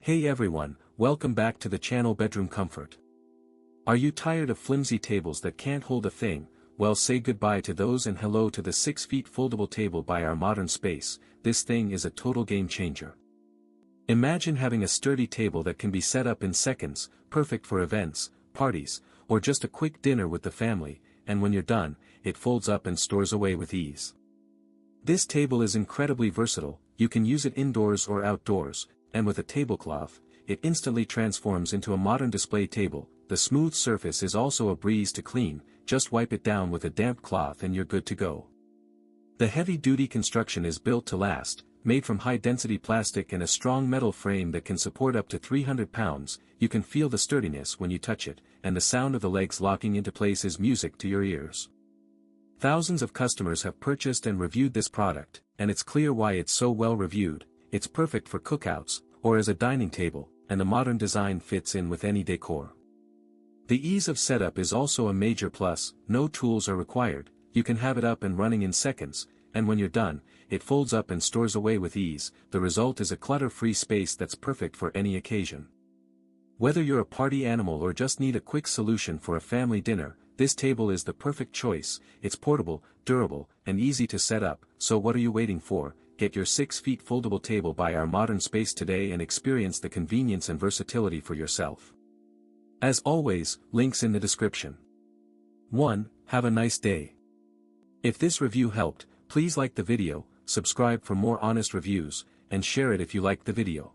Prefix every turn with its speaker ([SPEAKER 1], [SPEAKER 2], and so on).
[SPEAKER 1] Hey everyone, welcome back to the channel Bedroom Comfort. Are you tired of flimsy tables that can't hold a thing? Well, say goodbye to those and hello to the 6 feet foldable table by Our Modern Space. This thing is a total game changer. Imagine having a sturdy table that can be set up in seconds, perfect for events, parties, or just a quick dinner with the family, and when you're done, it folds up and stores away with ease. This table is incredibly versatile. You can use it indoors or outdoors, and with a tablecloth, it instantly transforms into a modern display table. The smooth surface is also a breeze to clean, just wipe it down with a damp cloth and you're good to go. The heavy-duty construction is built to last, made from high-density plastic and a strong metal frame that can support up to 300 pounds. You can feel the sturdiness when you touch it, and the sound of the legs locking into place is music to your ears. Thousands of customers have purchased and reviewed this product, and it's clear why it's so well reviewed. It's perfect for cookouts, or as a dining table, and the modern design fits in with any decor. The ease of setup is also a major plus. No tools are required, you can have it up and running in seconds, and when you're done, it folds up and stores away with ease. The result is a clutter-free space that's perfect for any occasion. Whether you're a party animal or just need a quick solution for a family dinner, this table is the perfect choice. It's portable, durable, and easy to set up, so what are you waiting for? Get your 6 feet foldable table by Our Modern Space today and experience the convenience and versatility for yourself. As always, links in the description. 1. Have a nice day. If this review helped, please like the video, subscribe for more honest reviews, and share it if you liked the video.